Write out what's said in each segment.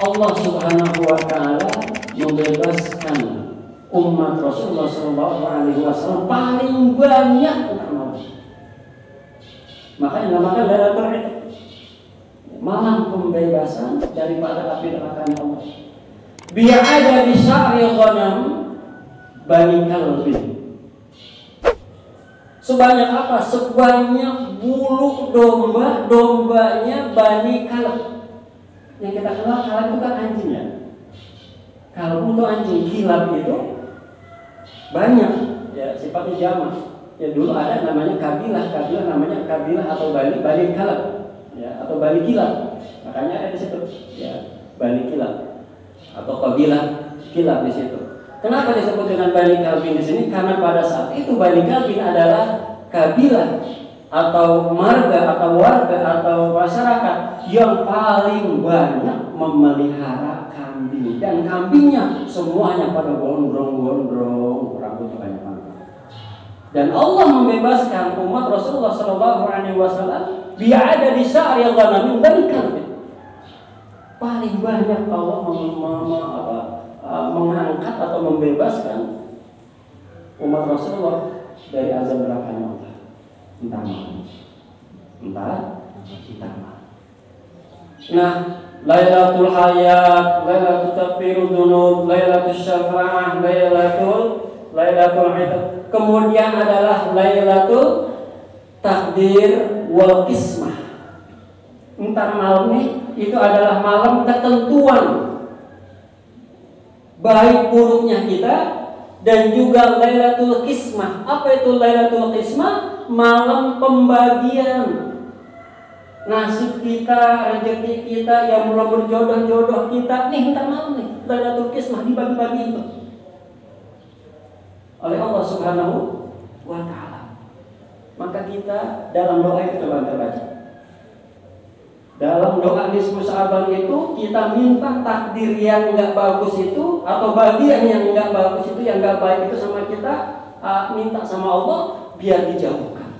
Allah Subhanahu wa Ta'ala membebaskan umat Rasulullah SAW paling banyak untuk malam. Makanya namakan Lailatul Qadar, malam pembebasan daripada api neraka Allah. Bi'ada di sya'ri ghanam Bani Kalbin. Sebanyak apa? Sebanyak bulu domba, dombanya Bani Kalb. Yang kita kenal kalb itu kan anjing ya. Kalb itu anjing, kilab itu banyak ya, sifatnya jamak. Ya dulu ada namanya kabilah namanya kabilah atau Bani Kalb ya, atau Bani Kilab. Makanya ada di situ ya, Bani Kilab atau kabilah Kilab di situ. Kenapa disebut dengan Bani Kalbin di sini? Karena pada saat itu Bani Kalbin adalah kabilah atau marga atau warga atau masyarakat yang paling banyak memelihara kambing, dan kambingnya semuanya pada gondrong-gondrong, rambut kebanyakan. Dan Allah membebaskan umat Rasulullah SAW bi'ada di sya'ri ghanamin Bani Kalbin. Paling banyak Allah mengangkat atau membebaskan umat Rasulullah dari azab neraka Allah. Entah malam. Nah, Lailatul Hayat, Lailatul Taghfirud Dzunub, Lailatul Syafa'ah, Lailatul Hidayah. Kemudian adalah Lailatul Takdir wal Qismah. Entar malam ini itu adalah malam ketentuan baik buruknya kita, dan juga Lailatul Qismah. Apa itu Lailatul Qismah? Malam pembagian nasib kita, rezeki kita, yang belum berjodoh kita. Nih entar malam nih Lailatul Qismah dibagi-bagi itu oleh Allah Subhanahu wa Ta'ala. Maka kita dalam doa itu coba baca. Dalam doa nisfu Sya'ban itu kita minta takdir yang enggak bagus itu, atau bagian yang enggak bagus itu, yang enggak baik itu sama kita, minta sama Allah biar dijauhkan.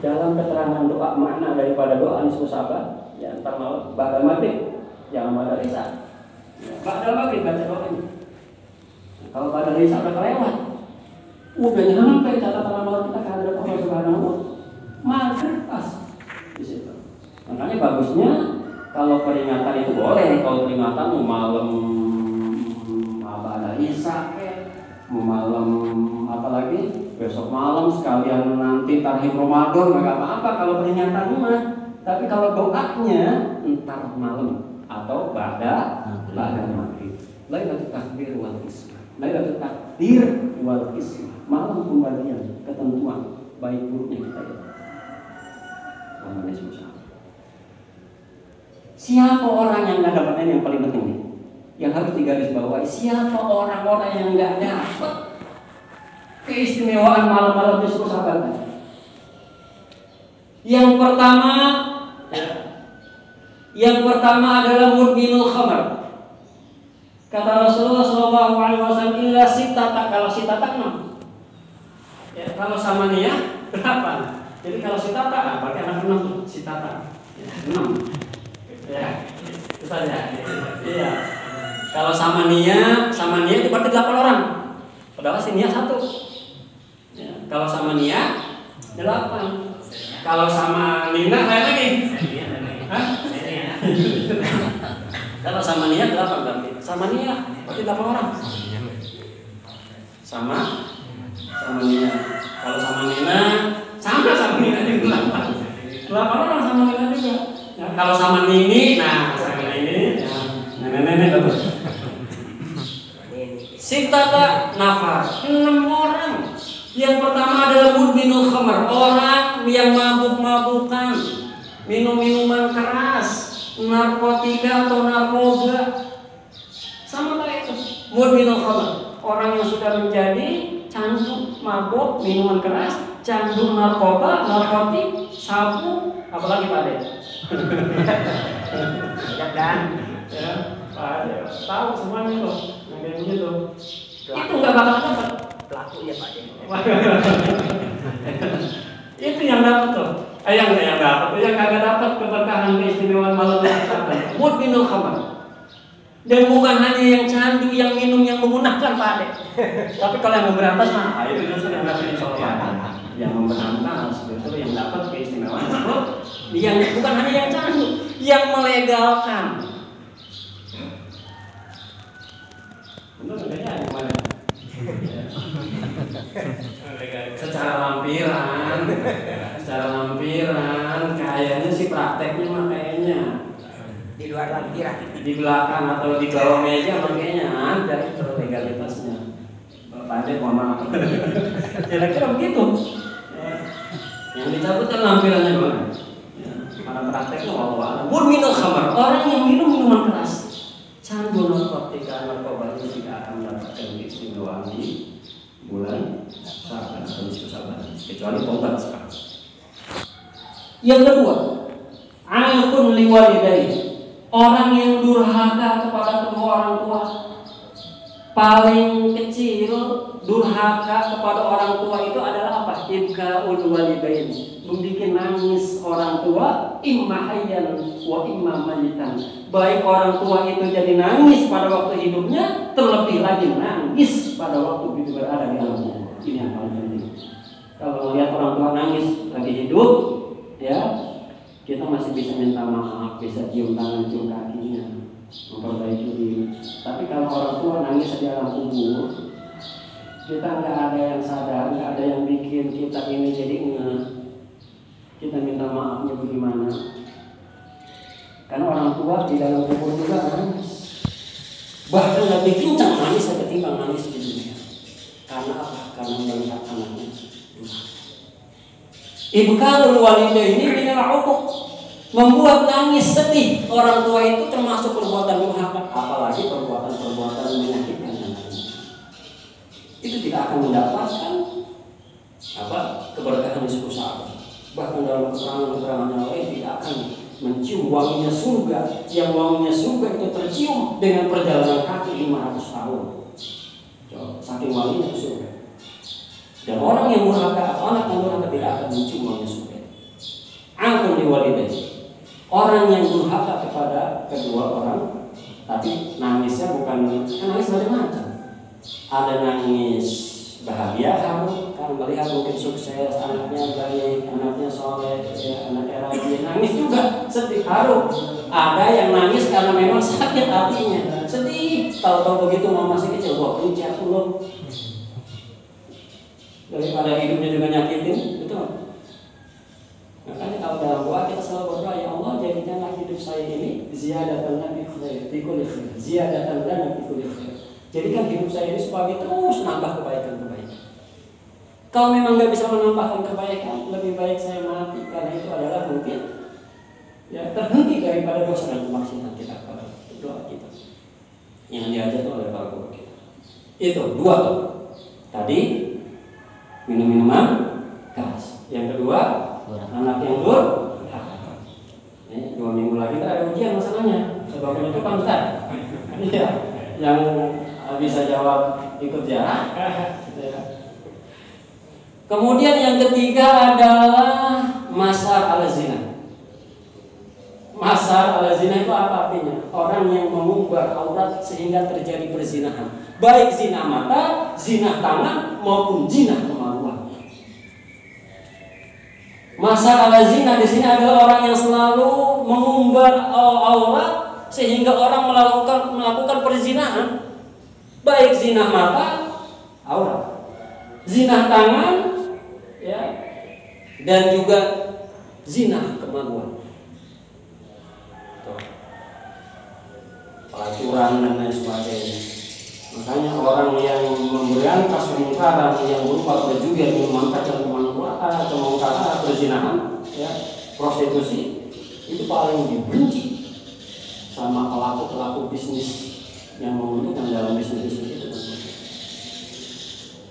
Dalam keterangan doa, makna daripada doa nisfu Sya'ban, ya entar malam ba'da maghrib, jangan ba'da isya. Ba'da maghrib baca doa ini. Kalau ba'da isya udah kelewat, udah nyampe catatan amal kita kehadirat Allah Subhanahu wa Ta'ala. Maghrib pas di situ. Makanya bagusnya kalau peringatan itu boleh. Kalau peringatan mau malam ba'da isya, mau malam apalagi besok malam sekalian nanti tarhim Ramadan, nggak apa-apa kalau peringatan mah. Tapi kalau doanya entar malam atau ba'da maghrib. Lailatul Takdir wal Qismah. Lailatul Takdir wal Qismah. Malam pembagian ketentuan baik buruknya kita ya. Siapa orang yang nggak dapat ini yang paling penting nih, yang harus digarisbawahi? Siapa orang-orang yang nggak dapat keistimewaan malam-malam nisfu Sya'ban? Yang pertama adalah mudminul khamar. Kata Rasulullah SAW, illa sitata, kalau sitata 6. Ya, kalau samania 8. Jadi kalau sitata berarti anak 6 sitata. Ya, 6. Ya, itu saja. Iya. Kalau sama Nia itu berarti 8 orang. Padahal si Nia 1. Ya, kalau sama Nia 8. Kalau sama Nina lain lagi. Hah? Kalau sama Nia 8 berarti. Sama Nia berarti 8 orang. Sama Nia. Kalau sama Nina sama Nina juga 8. 8 orang sama Nina juga. Ya, kalau sama Nini, sama ini, nenek bagus. Sitata nafar, 6 orang. Yang pertama adalah mudminul khamar, orang yang mabuk-mabukan, minum minuman keras, narkotika atau narkoba. Sama kayak itu, mudminul khamar, orang yang sudah menjadi candu, mabuk, minuman keras, candu narkoba, narkotik, sabu, apalagi Pak Ade? Ya kan? Ya, Pak Ade tahu semuanya loh, yang kayak begitu. Itu nggak bakal dapat pelaku ya Pak Ade. Itu yang dapat tuh. Yang dapat, yang kagak dapat keberkahan keistimewaan malam Sya'ban. mudminul khamar. Dan bukan hanya yang candu, yang minum, yang menggunakan Pak Ade. Tapi kalau yang memberantas mah, itu justru yang dapat insolvan. Yang memberantas, justru yang dapat keistimewaan. Yang bukan hanya yang candu, yang melegalkan. Benar bedanya gimana? Secara lampiran, kayaknya sih prakteknya mah kayaknya di luar lampiran, di belakang atau di bawah meja makanya ada itu legalitasnya. Pandai mohon maaf. Kira-kira begitu. Yang dicabut kan lampirannya doang. Karena prakteknya wallah. Mudminul khamar, orang yang minum minuman keras, candu narkotika, narkoba itu tidak akan mendapatkan keistimewaan di bulan Sya'ban atau nisfu Sya'ban, kecuali tobat sekarang. Yang kedua, akun liwalidayhi, orang yang durhaka kepada kedua orang tua. Paling kecil durhaka kepada orang tua itu adalah apa? Ibkaul walidain, membikin nangis orang tua, imma hayyan wa imma mayitan. Baik orang tua itu jadi nangis pada waktu hidupnya, terlebih lagi nangis pada waktu itu berada di alamnya. Ini yang paling penting. Kalau melihat orang tua nangis lagi hidup, ya kita masih bisa minta maaf, bisa cium tangan, cium kakinya, memperbaiki diri. Tapi kalau orang tua nangis di alam kubur, kita nggak ada yang sadar, nggak ada yang bikin kita ini jadi ingat. Kita minta maafnya bagaimana? Karena orang tua di dalam kubur juga nangis. Bahkan lebih kencang nangis ketimbang nangis di dunia. Karena apa? Karena melihat anaknya. Ibkaul walidaini minal uquq, membuat nangis sedih orang tua itu termasuk perbuatan durhaka, apalagi perbuatan menyakitkan anaknya. Itu tidak akan mendapatkan keberkahan nisfu Sya'ban. Bahkan dalam keterangan yang lain tidak akan mencium wanginya surga, yang wanginya surga itu tercium dengan perjalanan kaki 500 tahun. Saking wanginya surga. Dan orang yang durhaka atau anak yang durhaka tidak akan mencium wanginya surga. Akun liwalidayhi, orang yang durhaka kepada kedua orang, tapi nangisnya bukan nangis macam-macam. Ada nangis bahagia haru karena melihat mungkin sukses, anaknya baik, anaknya soleh, ya, anaknya rajin. Nangis juga sedih haru. Ada yang nangis karena memang sakit hatinya, sedih. Tahu-tahu begitu mau masih kecil, wah kunci aku loh. Daripada hidupnya juga nyakitin, betul. Makanya kalau dalam doa kita selalu berdoa, ya Allah jadikanlah hidup saya ini ziyadatan lana fi kulli khair, ziyadatan lana fi kulli khair. Jadikan hidup saya ini sebagai terus nambah kebaikan-kebaikan. Kalau memang nggak bisa menambahkan kebaikan, lebih baik saya mati, karena itu adalah mungkin ya terhenti daripada dosa dan kemaksiatan kita kepada doa kita yang diajarkan oleh para guru kita. Itu dua tuh. Tadi minum-minuman keras. Yang kedua anak yang durhaka. 2 minggu lagi kita ada ujian masalahnya. Sebabnya itu kan Ustaz. Iya, yang bisa jawab ikut ya. Kemudian yang ketiga adalah masar al-zina. Masar al-zina itu apa artinya? Orang yang mengubah aurat sehingga terjadi perzinahan. Baik zina mata, zina tangan maupun zina kemaluan. Masar al-zina di sini adalah orang yang selalu mengumbar aurat sehingga orang melakukan perzinahan. Baik zina mata, aurat, zina tangan, ya, dan juga zina kemaluan. Pelacuran dan lain sebagainya. Makanya orang yang memberantas kemungkaran, yang berupa perjudian, memanfaatkan kemanfaatan, kemungkaran, perzinahan, ya, prostitusi, itu paling dibenci sama pelaku-pelaku bisnis yang menguntungkan dalam bisnis itu.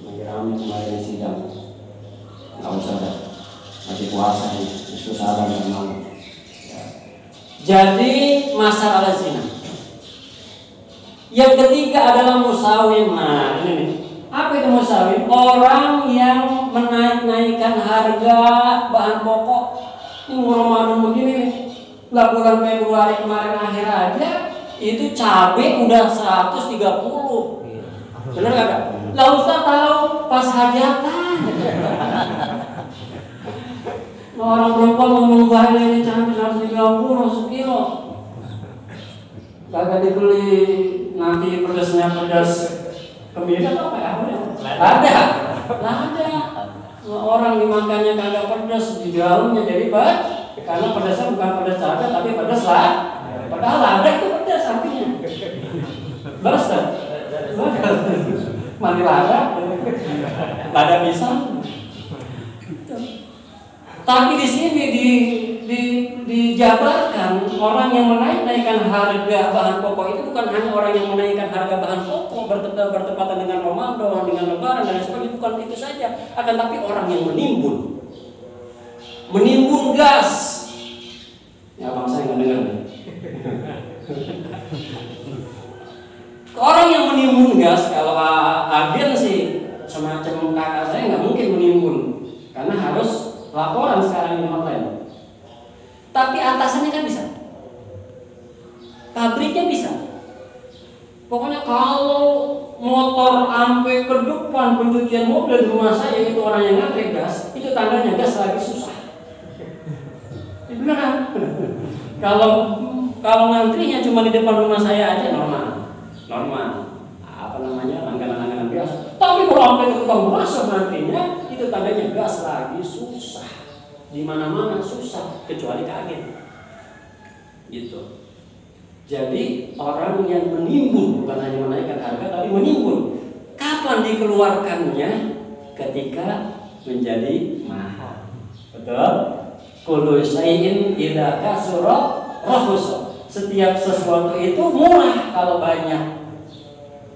Menjeramnya kemarin sidang, nggak usah dah, masih puasa ini, susah dan mau. Jadi masalah zina. Yang ketiga adalah musawin. Nah, ini nih. Apa itu musawin? Orang yang menaik-naikkan harga bahan pokok. Ini Ramadan begini nih. Lah bulan Februari kemarin akhir aja itu cabai udah 130. Bener nggak? Lah Ustaz tahu pas hajatan. Orang perempuan ngomong bahaya ini cabai 130 sekilo. Kagak dibeli, nanti pedasnya pedas kemiri atau apa ya? Ada. Orang dimakannya kagak pedas di dalamnya jadi karena pedasnya bukan pedas cabai tapi pedas lah. Padahal lada itu pedas artinya. Balas tak? Mandi lada pisang. Tapi di sini dijabarkan orang yang menaikkan harga bahan pokok itu bukan hanya orang yang menaikkan harga bahan pokok bertepatan dengan Ramadan, dengan Lebaran dan sebagainya, bukan itu saja, akan tapi orang yang menimbun gas. Ya bang saya nggak dengar nih. Orang yang menimbun gas, kalau agen sih semacam kakak saya nggak mungkin menimbun karena harus laporan sekarang ini online. Tapi atasannya kan bisa, pabriknya bisa. Pokoknya kalau motor sampai ke depan pencucian mobil di rumah saya itu orang yang ngantri gas, itu tandanya gas lagi susah. Beneran. Kalau ngantrinya cuma di depan rumah saya aja normal. Apa namanya, langganan-langganan biasa. Tapi kalau sampai ke tukang masak ngantrinya, itu tandanya gas lagi susah. Di mana-mana susah kecuali kaget. Gitu. Jadi orang yang menimbun bukan hanya menaikkan harga tapi menimbun. Kapan dikeluarkannya? Ketika menjadi mahal. Betul? Kullu syai'in idza kasura rakhus. Setiap sesuatu itu murah kalau banyak.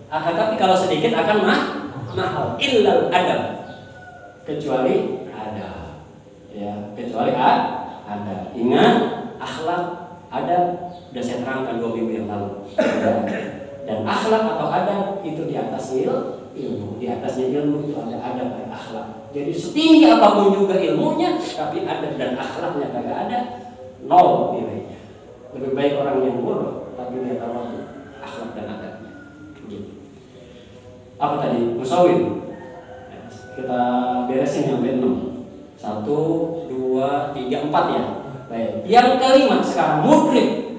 Akan tapi kalau sedikit akan mahal. Illal adab. Kecuali ada. Ya, kecuali ada. Ingat, akhlak, adab sudah saya terangkan 2 minggu yang lalu. Dan akhlak atau adab itu di atas ilmu. Di atasnya ilmu itu ada adab dan akhlak. Jadi setinggi apapun juga ilmunya, tapi adab dan akhlaknya kagak ada, 0 nilainya. Lebih baik orang yang bodoh, tapi dia tahu akhlak dan adabnya. Gitu. Apa tadi? Musawir. Kita beresin sampai 6. 1, 2, 3, 4 ya. Baik. Yang kelima sekarang mudrik.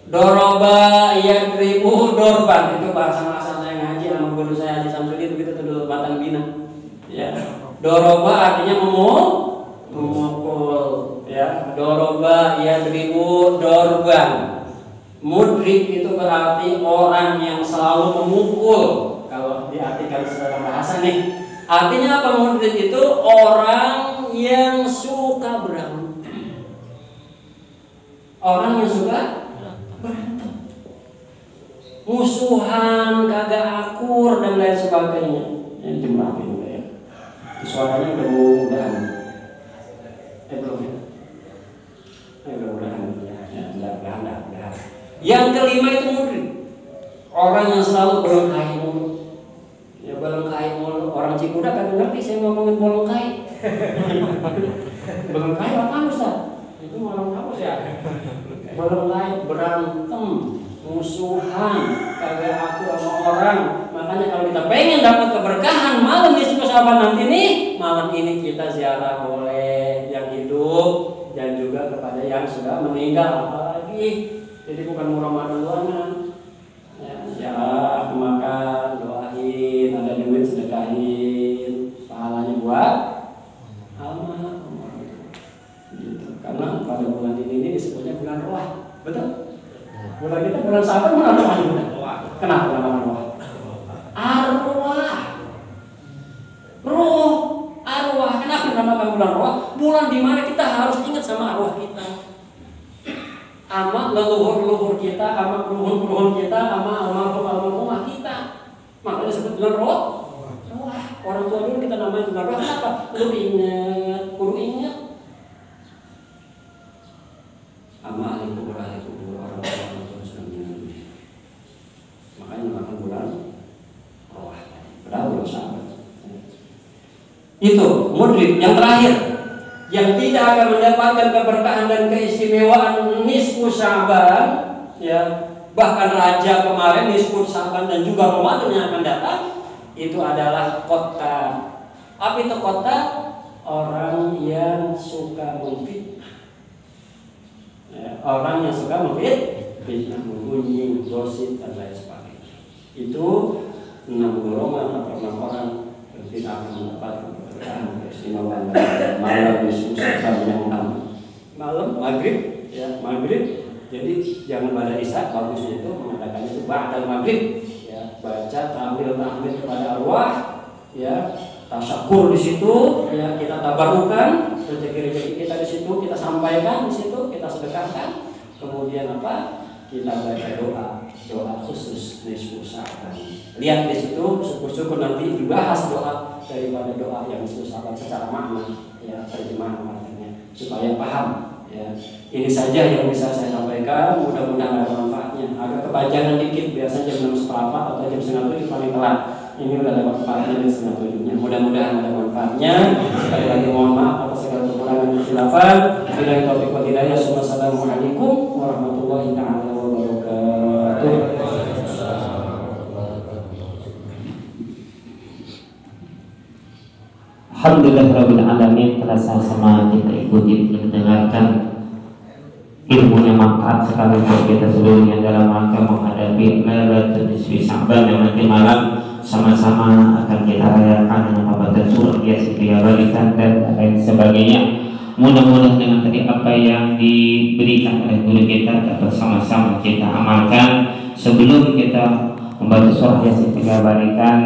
Doroba yadribu dorban, itu bahasa saya ngaji sama guru saya Haji Samsudin begitu dulu Batang Bina. Ya. Doroba artinya memukul. Ya. Doroba yadribu dorban. Mudrik itu berarti orang yang selalu memukul. Kalau diartikan secara bahasa nih. Artinya apa mudrik itu? Orang yang suka berantem. Orang yang suka berantem. Musuhan, kagak akur dan lain sebagainya. Ini jam berapa ini ya? Suaranya udah mudah. Belum ya? Mudah-mudahan. Yang kelima itu mudrik. Orang yang selalu berkelahi mulu. Ya bolongkai mulu. Orang Cikuda kagak ngerti saya ngomongin bolongkai. Bolongkai apa Ustaz? Itu orang kampus ya. Bolongkai berantem, musuhan, kagak aku sama orang. Makanya kalau kita pengen dapat keberkahan malam di sahabat nanti nih, malam ini kita ziarah boleh yang hidup dan juga kepada yang sudah meninggal apalagi. Jadi bukan Ramadan ya, makan, doain, ada duit sedekahin, pahalanya buat amal. Gitu. Karena pada bulan ini disebutnya bulan Roh, betul? Bulan kita bulan Sabar, bulan Roh juga. Kenapa namanya Roh? Arwah. Kenapa dinamakan bulan Roh? Bulan di mana kita harus ingat sama arwah kita. Sama leluhur kita, sama keluhun kita, sama almarhum kita. Makanya disebut bulan Roh. Wah, orang tua dulu kita namanya bulan Roh. Kenapa? Kudu ingat. Sama ahli kubur orang tua sudah meninggal dunia. Makanya namakan bulan Roh. Padahal bulan Sabar. Itu mudrik. Yang terakhir, yang tidak akan mendapatkan keberkahan dan keistimewaan nisfu Sya'ban, ya, bahkan raja kemarin nisfu Sya'ban dan juga Ramadan yang akan datang, itu adalah kota. Apa itu kota? Orang yang suka memfitnah, ya, orang yang suka memfitnah, menggunjing, gosip dan lain sebagainya. Itu 6 golongan atau 6 orang yang tidak akan mendapatkan keistimewaan malam nisfu Sya'ban yang malam maghrib, ya, maghrib. Jadi jangan pada isya, bagusnya itu mengatakan itu ba'dal maghrib, ya, baca tahmid kepada Allah, ya, tasyakur di situ, ya, kita tabarukan rezeki-rezeki kita di situ, kita sampaikan di situ, kita sedekahkan. Kemudian apa? Kita baca doa khusus nisfu Sya'ban. Lihat di situ, syukur-syukur nanti dibahas doa daripada doa yang nisfu Sya'ban secara makna, ya, terjemahan artinya supaya paham, ya. Ini saja yang bisa saya sampaikan. Mudah-mudahan ada manfaatnya. Agak kepanjangan dikit, biasanya jam 6.15 atau jam 6.30 paling telat. Ini udah lewat 4 jam 6.30-nya. Mudah-mudahan ada manfaatnya. Sekali lagi mohon maaf atas segala kekurangan dan khilafan. Billahi taufiq wal hidayah. Wassalamualaikum warahmatullahi taala wabarakatuh. Alhamdulillahirabbil alamin. Telah sama kita ikuti mendengarkan ilmu yang manfaat sekali untuk kita seluruhnya dalam rangka menghadapi Lailatul Nisfi Sya'ban yang nanti malam sama-sama akan kita rayakan dengan pembacaan surah Yasin balikan dan lain sebagainya. Mudah-mudahan dengan tadi apa yang diberikan oleh guru kita dapat sama-sama kita amalkan. Sebelum kita membaca surah Yasin balikan,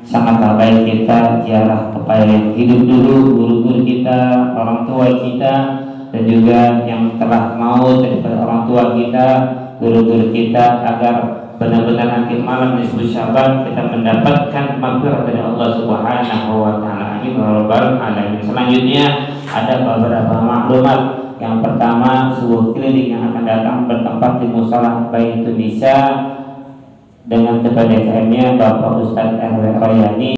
sangatlah baik kita ziarah kepada yang hidup dulu, guru-guru kita, orang tua kita, dan juga yang telah maut daripada orang tua kita, guru-guru kita, agar benar-benar nanti malam nisfu Sya'ban kita mendapatkan maghfirah dari Allah Subhanahu wa taala. Amin ya rabbal alamin. Selanjutnya ada beberapa maklumat. Yang pertama, sebuah klinik yang akan datang bertempat di Mushola Baitun Nisa dengan ketua DKM-nya Bapak Ustadz RW Royani.